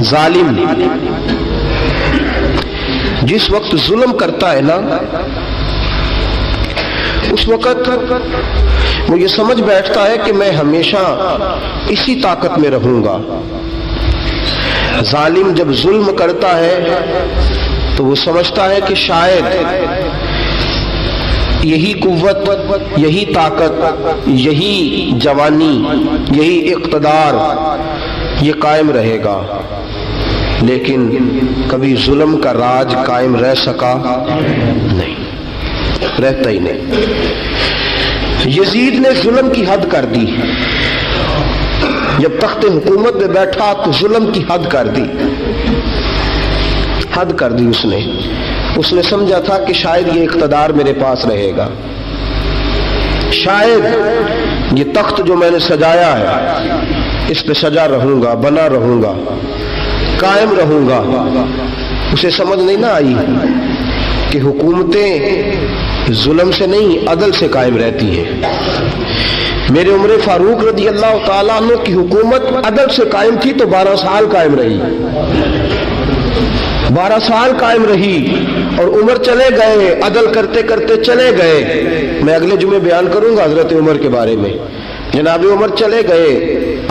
ظالم جس وقت ظلم کرتا ہے نا، اس وقت وہ یہ سمجھ بیٹھتا ہے کہ میں ہمیشہ اسی طاقت میں رہوں گا۔ ظالم جب ظلم کرتا ہے تو وہ سمجھتا ہے کہ شاید یہی قوت، یہی طاقت، یہی جوانی، یہی اقتدار یہ قائم رہے گا، لیکن کبھی ظلم کا راج قائم رہ سکا نہیں، رہتا ہی نہیں۔ یزید نے ظلم کی حد کر دی، جب تخت حکومت میں بیٹھا تو ظلم کی حد کر دی، حد کر دی اس نے سمجھا تھا کہ شاید یہ اقتدار میرے پاس رہے گا، شاید یہ تخت جو میں نے سجایا ہے اس پہ سجا رہوں گا، بنا رہوں گا، قائم رہوں گا۔ اسے سمجھ نہیں نہ آئی کہ حکومتیں ظلم سے نہیں عدل سے قائم رہتی ہیں۔ میرے عمر فاروق رضی اللہ تعالیٰ عنہ کی حکومت عدل سے قائم تھی تو 12 سال قائم رہی، 12 سال قائم رہی، اور عمر چلے گئے، عدل کرتے کرتے چلے گئے۔ میں اگلے جمعے بیان کروں گا حضرت عمر کے بارے میں۔ جناب عمر چلے گئے،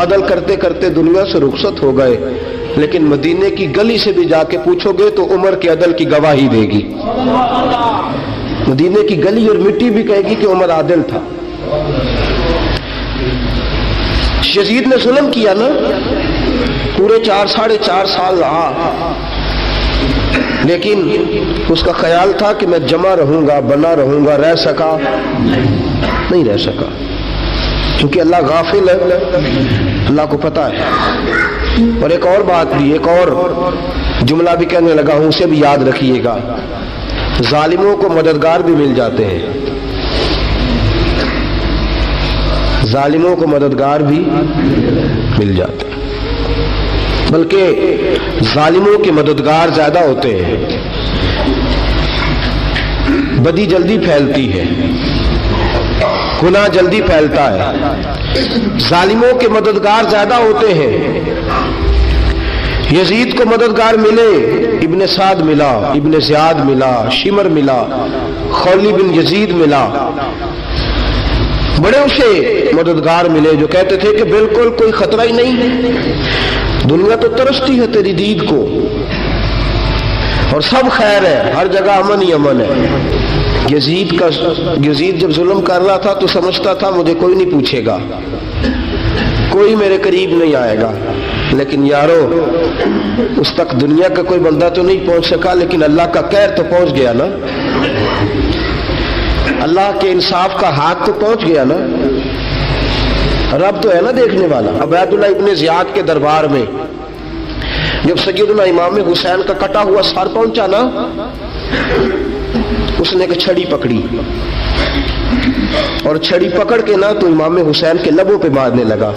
عدل کرتے کرتے دنیا سے رخصت ہو گئے، لیکن مدینے کی گلی سے بھی جا کے پوچھو گے تو عمر کے عدل کی گواہی دے گی۔ مدینے کی گلی اور مٹی بھی کہے گی کہ عمر عادل تھا۔ یزید نے ظلم کیا نا، پورے 4 سال رہا، لیکن اس کا خیال تھا کہ میں جمع رہوں گا، بنا رہوں گا، رہ سکا نہیں، رہ سکا، کیونکہ اللہ غافل ہے، اللہ کو پتہ ہے۔ اور ایک اور بات بھی، ایک اور جملہ بھی کہنے لگا ہوں، اسے بھی یاد رکھیے گا، ظالموں کو مددگار بھی مل جاتے ہیں، ظالموں کو مددگار بھی مل جاتے ہیں، بلکہ ظالموں کے مددگار زیادہ ہوتے ہیں۔ بدی جلدی پھیلتی ہے، گناہ جلدی پھیلتا ہے، ظالموں کے مددگار زیادہ ہوتے ہیں۔ یزید کو مددگار ملے، ابن سعد ملا، ابن زیاد ملا، شمر ملا، خولی بن یزید ملا، بڑے اسے مددگار ملے جو کہتے تھے کہ بالکل کوئی خطرہ ہی نہیں، دنیا تو ترستی ہے تیری دید کو، اور سب خیر ہے، ہر جگہ امن ہی امن ہے۔ یزید جب ظلم کر رہا تھا تو سمجھتا تھا مجھے کوئی نہیں پوچھے گا، کوئی میرے قریب نہیں آئے گا، لیکن یارو اس تک دنیا کا کوئی بندہ تو نہیں پہنچ سکا، لیکن اللہ کا قہر تو پہنچ گیا نا، اللہ کے انصاف کا ہاتھ تو پہنچ گیا نا، رب تو ہے نا دیکھنے والا۔ عبید اللہ ابن زیاد کے دربار میں جب سیدنا امام حسین کا کٹا ہوا سر پہنچا نا، اس نے ایک چھڑی پکڑی، اور چھڑی پکڑ کے نا تو امام حسین کے لبوں پہ مارنے لگا،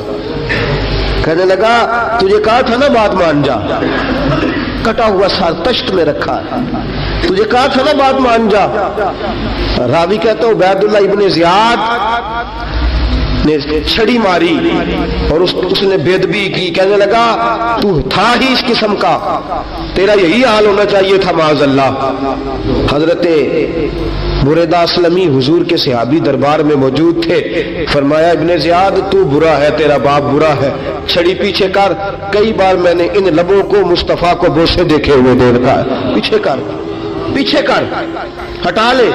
کہنے لگا تجھے کہا تھا نا بات مان جا، کٹا ہوا سر تشت میں رکھا ہے، تجھے کہا تھا نا بات مان جا۔ راوی کہتا ہوں عبید اللہ ابن زیاد نے چھڑی ماری اور اس نے بے ادبی کی، کہنے لگا تو تھا ہی اس قسم کا، تیرا یہی حال ہونا چاہیے تھا معاذ اللہ۔ حضرت بریدہ اسلمی حضور کے صحابی دربار میں موجود تھے، فرمایا ابن زیاد تو برا ہے، تیرا باپ برا ہے، چھڑی پیچھے کر۔ کئی بار میں نے ان لبوں کو مصطفیٰ کو بوسے دیکھے ہوئے دیکھا ہے، پیچھے کر، پیچھے کر، ہٹا لے۔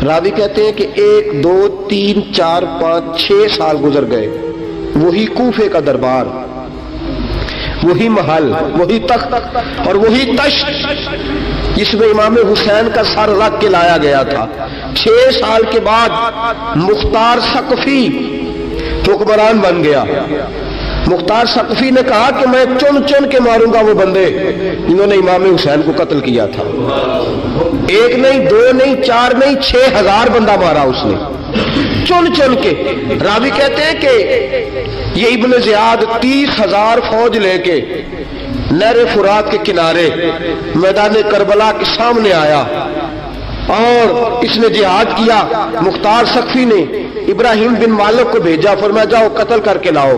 راوی کہتے ہیں کہ 1 2 3 4 5 6 سال گزر گئے، وہی کوفے کا دربار، وہی محل، وہی تخت اور وہی تشت جس میں امام حسین کا سر رکھ کے لایا گیا تھا۔ 6 سال کے بعد مختار ثقفی حکمران بن گیا۔ مختار ثقفی نے کہا کہ میں چن چن کے ماروں گا وہ بندے جنہوں نے امام حسین کو قتل کیا تھا۔ 1 نہیں 2 نہیں 4 نہیں 6000 بندہ مارا اس نے، چن چن کے۔ راوی کہتے ہیں کہ یہ ابن زیاد 30,000 فوج لے کے نہر فرات کے کنارے میدان کربلا کے سامنے آیا اور اس نے جہاد کیا۔ مختار ثقفی نے ابراہیم بن مالک کو بھیجا، فرمایا جاؤ قتل کر کے لاؤ۔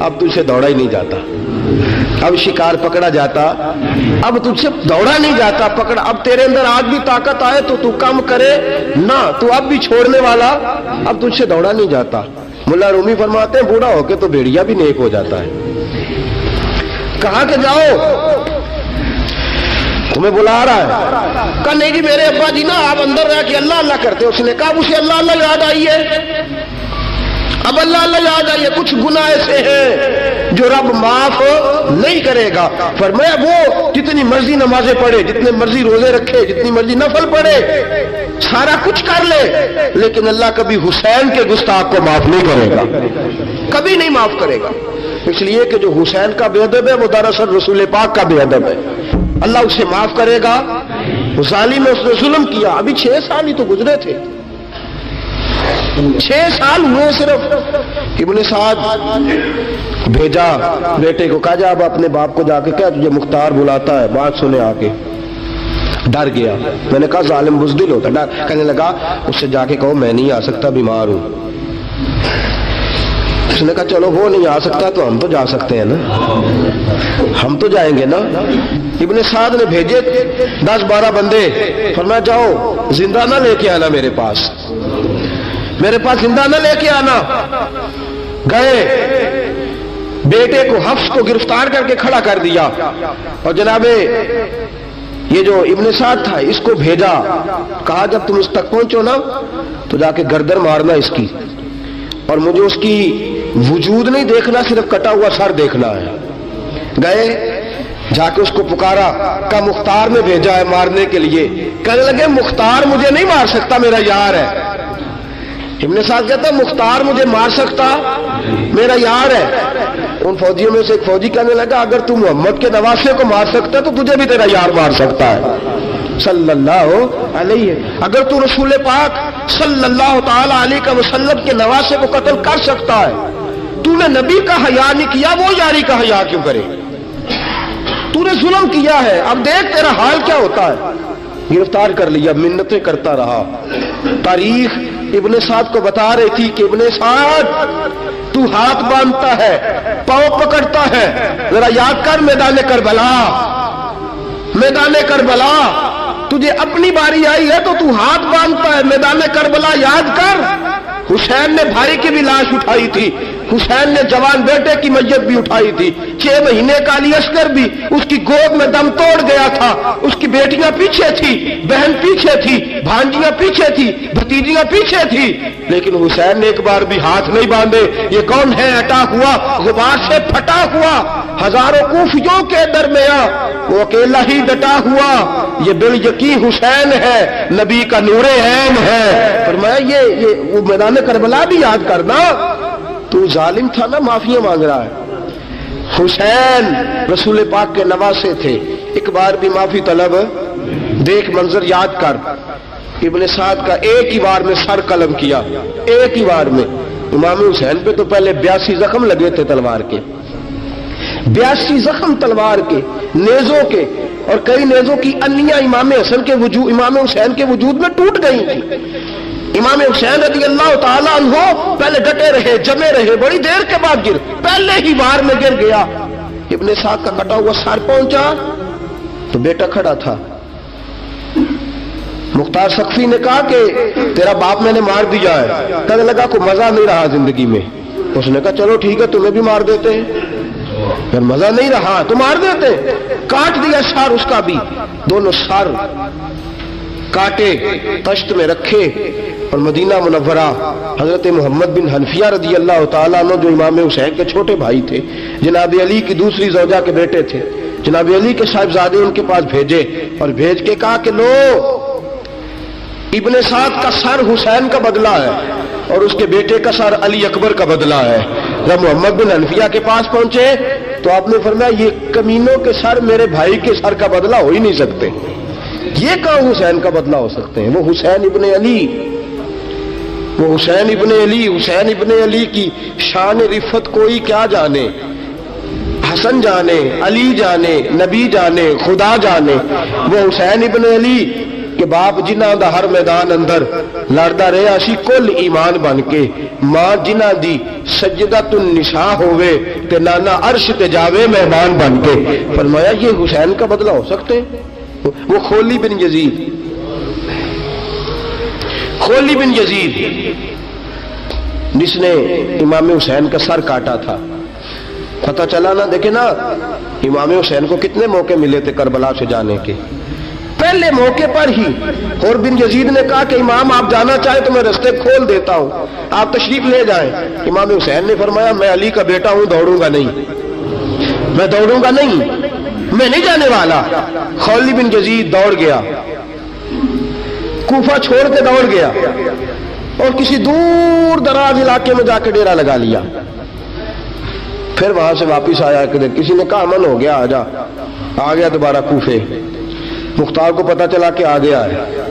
اب تجھ سے دوڑا ہی نہیں جاتا, اب شکار پکڑا جاتا, اب تجھ سے دوڑا نہیں جاتا, پکڑا, اب تیرے اندر آج بھی طاقت آئے تو کم کرے نہ, تو اب بھی چھوڑنے والا, اب تجھ سے دوڑا نہیں جاتا. ملا رومی فرماتے ہیں بوڑھا ہو کے تو بھیڑیا بھی نیک ہو جاتا ہے. کہا کہ جاؤ تمہیں بلا رہا ہے. کہا نہیں جی میرے ابا جی نا آپ اندر رہ کے اللہ اللہ کرتے. اس نے کہا اسے اللہ اللہ یاد آئی ہے, اب اللہ اللہ یاد آئی ہے, کچھ گناہ ایسے ہیں جو رب معاف نہیں کرے گا. فرمایا وہ جتنی مرضی نمازیں پڑھے, جتنے مرضی روزے رکھے, جتنی مرضی نفل پڑھے, سارا کچھ کر لے, لیکن اللہ کبھی حسین کے گستاخ کو معاف نہیں کرے گا, کبھی نہیں معاف کرے گا. اس لیے کہ جو حسین کا بے ادب ہے وہ دراصل رسول پاک کا بے ادب ہے. اللہ اسے معاف کرے گا. ظالم میں اس نے ظلم کیا. ابھی 6 سال ہی تو گزرے تھے, 6 سال ہوئے صرف. ابن سعد بھیجا بیٹے کو, کہا جا اب اپنے باپ کو جا کے کہا تجھے مختار بلاتا ہے, بات سنے آ کے. ڈر گیا. میں نے کہا ظالم بزدل ہوتا ہے. کہنے لگا اس سے جا کے کہو میں نہیں آ سکتا, بیمار ہوں. اس نے کہا چلو وہ نہیں آ سکتا تو ہم تو جا سکتے ہیں نا, ہم تو جائیں گے نا. ابن سعد نے بھیجے 10-12 بندے, فرمایا جاؤ زندہ نہ لے کے آنا میرے پاس, میرے پاس زندہ نہ لے کے آنا. گئے, بیٹے کو حفص کو گرفتار کر کے کھڑا کر دیا, اور جناب یہ جو ابن سعد تھا اس کو بھیجا, کہا جب تم اس تک پہنچو نا تو جا کے گردن مارنا اس کی, اور مجھے اس کی وجود نہیں دیکھنا, صرف کٹا ہوا سر دیکھنا ہے. گئے, جا کے اس کو پکارا, کا مختار نے بھیجا ہے مارنے کے لیے. کہنے لگے مختار مجھے نہیں مار سکتا, میرا یار ہے. ابن سعد کہتا مختار مجھے مار سکتا, میرا یار ہے. ان فوجیوں میں سے ایک فوجی کہنے لگا اگر تم محمد کے نواسے کو مار سکتا ہے تو تجھے بھی تیرا یار مار سکتا ہے صلی اللہ علیہ. اگر تو رسول پاک صلی اللہ تعالی علیہ وسلم کے نواسے کو قتل کر سکتا ہے, تو نے نبی کا حیا نہیں کیا, وہ یاری کا حیا کیوں کرے؟ تو نے ظلم کیا ہے, اب دیکھ تیرا حال کیا ہوتا ہے. گرفتار کر لیا, منتیں کرتا رہا. تاریخ ابن سعد کو بتا رہی تھی کہ ابن سعد تو ہاتھ باندھتا ہے, پاؤں پکڑتا ہے, ذرا یاد کر میدان کربلا, میدان کربلا تجھے اپنی باری آئی ہے تو ہاتھ باندھتا ہے. میدان کربلا یاد کر, حسین نے بھائی کی بھی لاش اٹھائی تھی, حسین نے جوان بیٹے کی میت بھی اٹھائی تھی. 6 مہینے کا علی اصغر بھی اس کی گود میں دم توڑ گیا تھا. اس کی بیٹیاں پیچھے تھی, بہن پیچھے تھی, بھانجیاں پیچھے تھی, بھتیجیاں پیچھے تھی, لیکن حسین نے ایک بار بھی ہاتھ نہیں باندھے. یہ کون ہے اٹا ہوا, غبار سے پھٹا ہوا, ہزاروں کوفیوں کے درمیان وہ اکیلا ہی ڈٹا ہوا. یہ بال یقین حسین ہے, نبی کا نور عین ہے. فرمایا یہ وہ میدان کربلا بھی یاد کرنا. تو ظالم تھا نا, معافیاں مانگ رہا ہے. حسین رسول پاک کے نواسے تھے, ایک بار بھی معافی طلب. دیکھ منظر یاد کر, ابن سعد کا ایک ہی بار میں سر قلم کیا, ایک ہی بار میں. امام حسین پہ تو پہلے 82 زخم لگے تھے تلوار کے, 82 زخم تلوار کے, نیزوں کے, اور کئی نیزوں کی انیاں امام حسین کے وجود میں ٹوٹ گئی تھی. امام حسین رضی اللہ تعالی عنہ پہلے ڈٹے رہے, جمے رہے, بڑی دیر کے بعد گر, پہلے ہی بار میں گر گیا. ابن سعد کا کٹا ہوا سر پہنچا تو بیٹا کھڑا تھا. مختار سقفی نے کہا کہ تیرا باپ میں نے مار دیا ہے. کہنے لگا کوئی مزہ نہیں رہا زندگی میں. اس نے کہا چلو ٹھیک ہے تمہیں بھی مار دیتے ہیں. پھر مزہ نہیں رہا تو مار دیتے. کاٹ دیا سر اس کا بھی, دونوں سر کاٹے, تشت میں رکھے, اور مدینہ منورہ حضرت محمد بن حنفیہ رضی اللہ تعالیٰ عنہ جو امام حسین کے چھوٹے بھائی تھے, جناب علی کی دوسری زوجہ کے بیٹے تھے, جناب علی کے صاحبزادے ان کے پاس بھیجے, اور بھیج کے کہا کہ لو ابن سعد کا سر حسین کا بدلہ ہے اور اس کے بیٹے کا سر علی اکبر کا بدلہ ہے. جب محمد بن حنفیہ کے پاس پہنچے تو آپ نے فرمایا یہ کمینوں کے سر میرے بھائی کے سر کا بدلہ ہو ہی نہیں سکتے, یہ کہاں حسین کا بدلہ ہو سکتے ہیں. وہ حسین ابن علی, وہ حسین ابن علی, حسین ابن علی کی شان رفت کوئی کیا جانے, حسن جانے, علی جانے, نبی جانے, خدا جانے. وہ حسین ابن علی کہ باپ جنہاں دا ہر میدان اندر لڑدا رہیا سی کل ایمان بن کے، ماں جنہاں دی سجدۃ النساء ہوئے تے نانا عرش تے جاوے مہمان بن کے۔ فرمایا یہ حسین کا بدلہ ہو سکتے ہیں؟ وہ خولی بن یزید، خولی بن یزید جس نے امام حسین کا سر کاٹا تھا، پتہ چلا نا، دیکھیں نا امام حسین کو کتنے موقع ملے تھے کربلا سے جانے کے، پہلے موقع پر ہی اور بن یزید نے کہا کہ امام آپ جانا چاہیں تو میں رستے کھول دیتا ہوں، آپ تشریف لے جائیں۔ امام حسین نے فرمایا میں علی کا بیٹا ہوں، دوڑوں گا نہیں، میں دوڑوں گا نہیں، میں نہیں جانے والا۔ خولی بن یزید دوڑ گیا، کوفہ چھوڑ کے دوڑ گیا اور کسی دور دراز علاقے میں جا کے ڈیرا لگا لیا۔ پھر وہاں سے واپس آیا، کسی نے کہا امن ہو گیا، آجا، آ گیا دوبارہ کوفے۔ مختار کو پتا چلا کہ آ گیا ہے،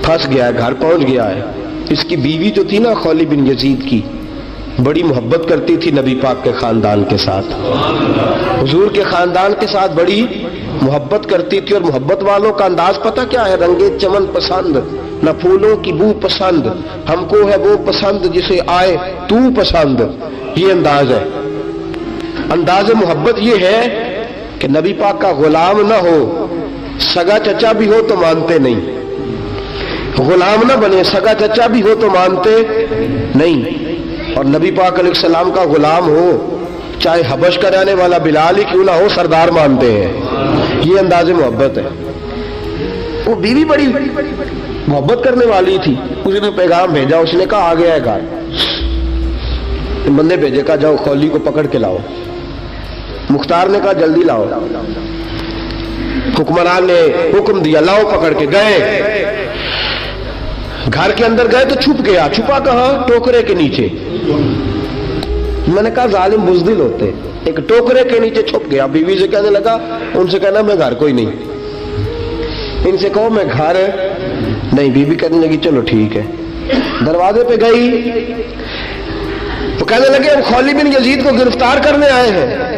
پھنس گیا ہے، گھر پہنچ گیا ہے۔ اس کی بیوی جو تھی نا خولی بن یزید کی، بڑی محبت کرتی تھی نبی پاک کے خاندان کے ساتھ، حضور کے خاندان کے ساتھ بڑی محبت کرتی تھی، اور محبت والوں کا انداز پتہ کیا ہے؟ رنگے چمن پسند، نہ پھولوں کی بو پسند، ہم کو ہے وہ پسند جسے آئے تو پسند۔ یہ انداز ہے، انداز محبت یہ ہے کہ نبی پاک کا غلام نہ ہو، سگا چچا بھی ہو تو مانتے نہیں، غلام نہ بنے، سگا چچا بھی ہو تو مانتے نہیں، اور نبی پاک علیہ السلام کا غلام ہو، چاہے حبش کا رہنے والا بلال ہی کیوں نہ ہو، سردار مانتے ہیں۔ یہ انداز محبت ہے۔ وہ بیوی بڑی محبت کرنے والی تھی، اس نے پیغام بھیجا، اس نے کہا آ گیا ہے گھر، بندے بھیجے، کہا جاؤ خولی کو پکڑ کے لاؤ۔ مختار نے کہا جلدی لاؤ، حکمران نے حکم دیا لاؤ، پکڑ کے گئے، گھر کے اندر گئے تو چھپ گیا۔ چھپا کہاں؟ ٹوکرے کے نیچے۔ میں نے کہا ظالم بزدل ہوتے، ایک ٹوکرے کے نیچے چھپ گیا۔ بیوی سے کہنے لگا، ان سے کہنا میں گھر کوئی نہیں، ان سے کہو میں گھر نہیں۔ بیوی کہنے لگی چلو ٹھیک ہے۔ دروازے پہ گئی، وہ کہنے لگے ہم خولی بن یزید کو گرفتار کرنے آئے ہیں۔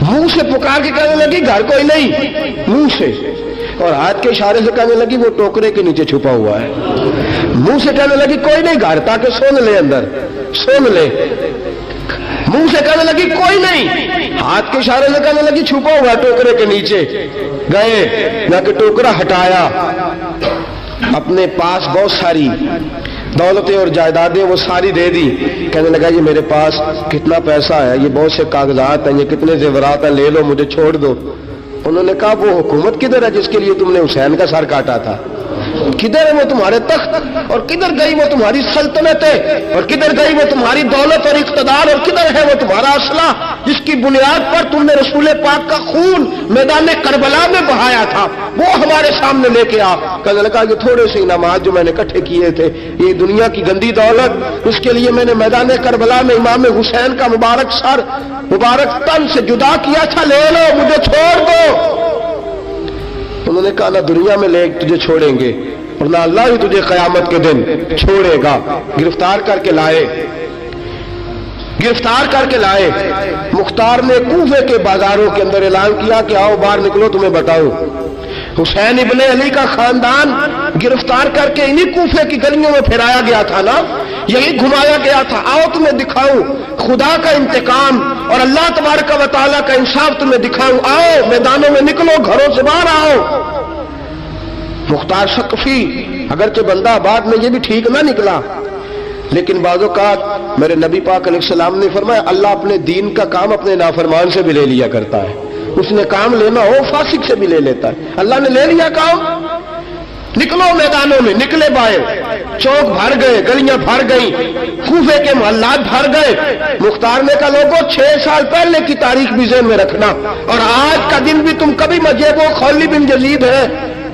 منہ سے پکار کے کہنے لگی گھر کوئی نہیں، منہ سے، اور ہاتھ کے اشارے سے کہنے لگی وہ ٹوکرے کے نیچے چھپا ہوا ہے۔ منہ سے کہنے لگی کوئی نہیں گھر، تاکہ سن لے، اندر سن لے۔ منہ سے کہنے لگی کوئی نہیں، ہاتھ کے اشارے سے کہنے لگی چھپا ہوا ہے ٹوکرے کے نیچے۔ گئے، جا کے ٹوکرا ہٹایا، اپنے پاس بہت ساری دولتیں اور جائیدادیں وہ ساری دے دی۔ کہنے لگا یہ میرے پاس کتنا پیسہ ہے، یہ بہت سے کاغذات ہیں، یہ کتنے زیورات ہیں، لے لو، مجھے چھوڑ دو۔ انہوں نے کہا وہ حکومت کدھر ہے جس کے لیے تم نے حسین کا سر کاٹا تھا؟ کدھر ہے وہ تمہارے تخت، اور کدھر گئی وہ تمہاری سلطنتیں، اور کدھر گئی وہ تمہاری دولت اور اقتدار، اور کدھر ہے وہ تمہارا اسلحہ جس کی بنیاد پر تم نے رسول پاک کا خون میدان کربلا میں بہایا تھا؟ وہ ہمارے سامنے لے کے آ۔ کہنے لگا یہ تھوڑے سے انعامات جو میں نے اکٹھے کیے تھے، یہ دنیا کی گندی دولت، اس کے لیے میں نے میدان کربلا میں امام حسین کا مبارک سر مبارک تن سے جدا کیا تھا، لے لو، مجھے چھوڑ دو۔ انہوں نے کہا نہ دنیا میں لے تجھے چھوڑیں گے، اور نہ اللہ ہی تجھے قیامت کے دن چھوڑے گا۔ گرفتار کر کے لائے، گرفتار کر کے لائے۔ مختار نے کوفے کے بازاروں کے اندر اعلان کیا کہ آؤ باہر نکلو، تمہیں بتاؤں حسین ابن علی کا خاندان گرفتار کر کے انہی کوفے کی گلیوں میں پھرایا گیا تھا نا، یہی گھمایا گیا تھا، آؤ تمہیں دکھاؤں خدا کا انتقام اور اللہ تبارک و تعالیٰ کا انصاف تمہیں دکھاؤں، آؤ میدانوں میں نکلو، گھروں سے باہر آؤ۔ مختار ثقفی اگرچہ بندہ آباد میں یہ بھی ٹھیک نہ نکلا، لیکن بعض اوقات میرے نبی پاک علیہ السلام نے فرمایا اللہ اپنے دین کا کام اپنے نافرمان سے بھی لے لیا کرتا ہے، اس نے کام لینا ہو فاسق سے بھی لے لیتا ہے۔ اللہ نے لے لیا کام، نکلو میدانوں میں، نکلے باہر، چوک بھر گئے، گلیاں بھر گئیں، کوفے کے محلات بھر گئے۔ مختار نے کہا لوگوں 6 سال پہلے کی تاریخ بھی ذہن میں رکھنا، اور آج کا دن بھی تم کبھی مجھے وہ خولی بن یزید ہے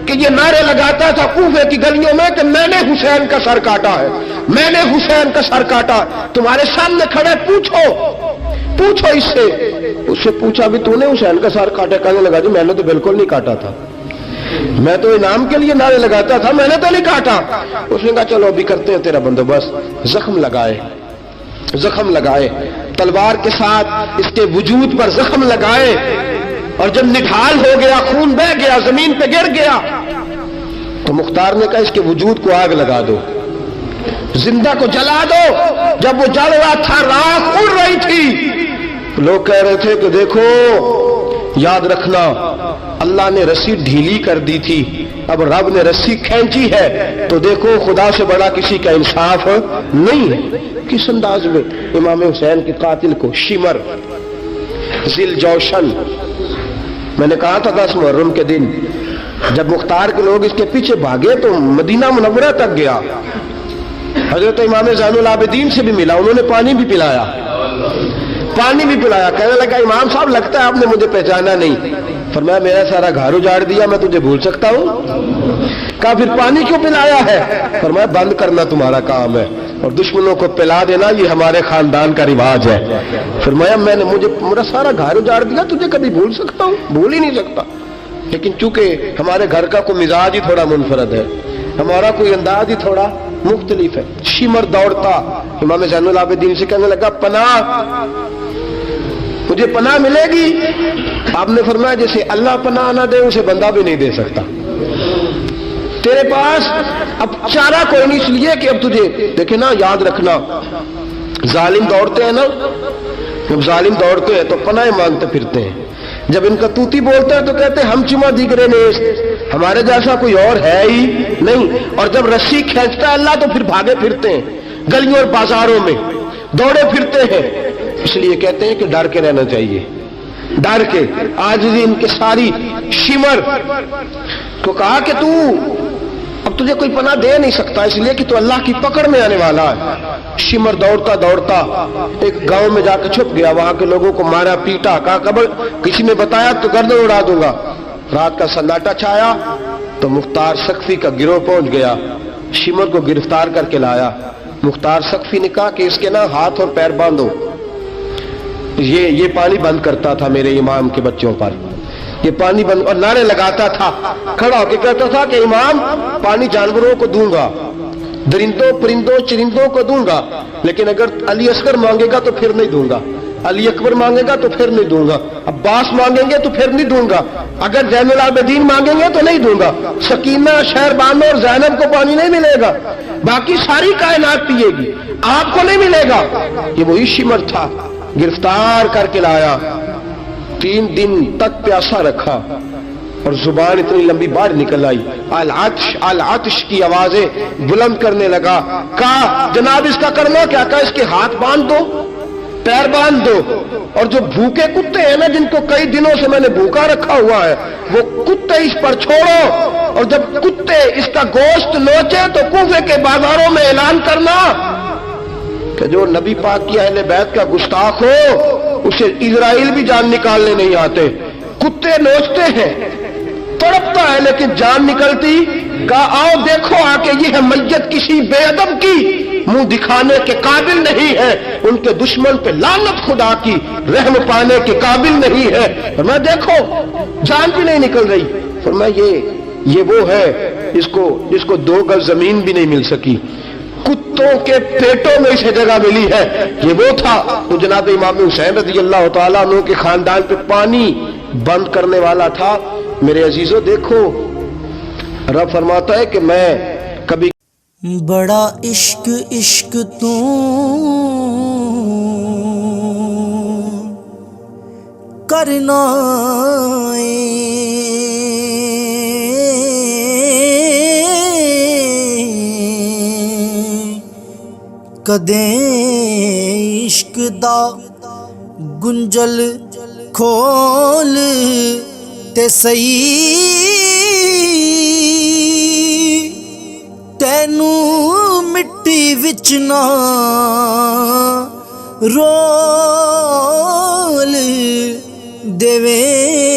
کہ یہ نعرے لگاتا تھا کوفے کی گلیوں میں کہ میں نے حسین کا سر کاٹا ہے، میں نے حسین کا سر کاٹا۔ تمہارے سامنے کھڑے، پوچھو اس سے پوچھا بھی تو نے حسین کا سر کاٹا؟ کہنے لگا جی میں نے تو بالکل نہیں کاٹا تھا، میں تو انعام کے لیے نعرے لگاتا تھا، میں نے تو نہیں کاٹا۔ اس نے کہا چلو ابھی کرتے ہیں تیرا بندوبست۔ زخم لگائے تلوار کے ساتھ، اس کے وجود پر زخم لگائے، اور جب نڈھال ہو گیا، خون بہ گیا، زمین پہ گر گیا، تو مختار نے کہا اس کے وجود کو آگ لگا دو، زندہ کو جلا دو۔ جب وہ جل رہا تھا راکھ اڑ رہی تھی، لوگ کہہ رہے تھے کہ دیکھو یاد رکھنا اللہ نے رسی ڈھیلی کر دی تھی، اب رب نے رسی کھینچی ہے، تو دیکھو خدا سے بڑا کسی کا انصاف نہیں ہے۔ کس انداز میں امام حسین کے قاتل کو شمر ذیل جوشن، میں نے کہا تھا 10 محرم کے دن جب مختار کے لوگ اس کے پیچھے بھاگے تو مدینہ منورہ تک گیا، حضرت امام زین العابدین سے بھی ملا، انہوں نے پانی بھی پلایا، کہنے لگا امام صاحب لگتا ہے آپ نے مجھے پہچانا نہیں۔ فرمایا میرا سارا گھر اجاڑ دیا، میں تجھے بھول سکتا ہوں؟ کہا پھر پانی کیوں پلایا ہے؟ فرمایا بند کرنا تمہارا کام ہے اور دشمنوں کو پلا دینا یہ ہمارے خاندان کا رواج ہے۔ فرمایا مجھے میرا سارا گھر اجاڑ دیا، تجھے کبھی بھول سکتا ہوں؟ بھول ہی نہیں سکتا، لیکن چونکہ ہمارے گھر کا کوئی مزاج ہی تھوڑا منفرد ہے، ہمارا کوئی انداز ہی تھوڑا مختلف ہے۔ شمر دوڑتا امام زین العابدین سے کہنے لگا پناہ، مجھے پناہ ملے گی؟ آپ نے فرمایا جیسے اللہ پناہ نہ دے اسے بندہ بھی نہیں دے سکتا، تیرے پاس اب چارہ کوئی نہیں، اس لیے کہ اب تجھے دیکھے نا، یاد رکھنا ظالم دوڑتے ہیں نا، جب ظالم دوڑتے ہیں تو پناہ مانگتے پھرتے ہیں، جب ان کا توتی بولتا ہے تو کہتے ہیں ہم چما دیگرے نیست، ہمارے جیسا کوئی اور ہے ہی نہیں، اور جب رسی کھینچتا ہے اللہ تو پھر بھاگے پھرتے ہیں گلیوں اور بازاروں میں، دوڑے پھرتے ہیں۔ اس لیے کہتے ہیں کہ ڈر کے رہنا چاہیے، ڈر کے۔ آج بھی ان کے ساری شمر کو کہا کہ تو اب تجھے کوئی پناہ دے نہیں سکتا، اس لیے کہ تو اللہ کی پکڑ میں آنے والا ہے۔ شمر دوڑتا دوڑتا ایک گاؤں میں جا کے چھپ گیا، وہاں کے لوگوں کو مارا پیٹا، کہا قبر کسی نے بتایا تو گردن اڑا دوں گا۔ رات کا سناٹا چھایا تو مختار سقفی کا گروہ پہنچ گیا، شمر کو گرفتار کر کے لایا۔ مختار سقفی نے کہا کہ اس کے نا ہاتھ اور پیر باندھو، یہ پانی بند کرتا تھا میرے امام کے بچوں پر، یہ پانی بند، اور نعرے لگاتا تھا، کھڑا ہو کے کہتا تھا کہ امام پانی جانوروں کو دوں گا، درندوں پرندوں چرندوں کو دوں گا، لیکن اگر علی اصغر مانگے گا تو پھر نہیں دوں گا، علی اکبر مانگے گا تو پھر نہیں دوں گا، عباس مانگیں گے تو پھر نہیں دوں گا، اگر زین العابدین مانگیں گے تو نہیں دوں گا، سکینہ شہربانو اور زینب کو پانی نہیں ملے گا، باقی ساری کائنات پیے گی، آپ کو نہیں ملے گا۔ یہ وہی شمر تھا، گرفتار کر کے لایا، 3 دن تک پیاسا رکھا اور زبان اتنی لمبی باہر نکل آئی، العطش العطش کی آوازیں بلند کرنے لگا۔ کہا جناب اس کا کرنا کیا؟ کہا اس کے ہاتھ باندھ دو، پیر باندھ دو، اور جو بھوکے کتے ہیں نا جن کو کئی دنوں سے میں نے بھوکا رکھا ہوا ہے، وہ کتے اس پر چھوڑو، اور جب کتے اس کا گوشت نوچے تو کوفے کے بازاروں میں اعلان کرنا کہ جو نبی پاک کی اہل بیت کا گستاخ ہو اسے اسرائیل بھی جان نکالنے نہیں آتے۔ کتے نوچتے ہیں، تڑپتا ہے لیکن جان نکلتی۔ کہا آؤ دیکھو آ کے یہ ہے میت کسی بے ادب کی، منہ دکھانے کے قابل نہیں ہے، ان کے دشمن پہ لعنت خدا کی، رحم پانے کے قابل نہیں ہے۔ فرمایا دیکھو جان بھی نہیں نکل رہی۔ فرمایا یہ وہ ہے جس کو 2 گز زمین بھی نہیں مل سکی، کتوں کے پیٹوں میں اسے جگہ ملی ہے، یہ وہ تھا۔ تو جناب امام حسین رضی اللہ تعالیٰ عنہ کے خاندان پہ پانی بند کرنے والا تھا۔ میرے عزیزو دیکھو رب فرماتا ہے کہ میں کبھی بڑا عشق عشق تو کرنا کدیں عشق دا گنجل کھول تے سہی، تینوں مٹی وچ نہ رول دیویں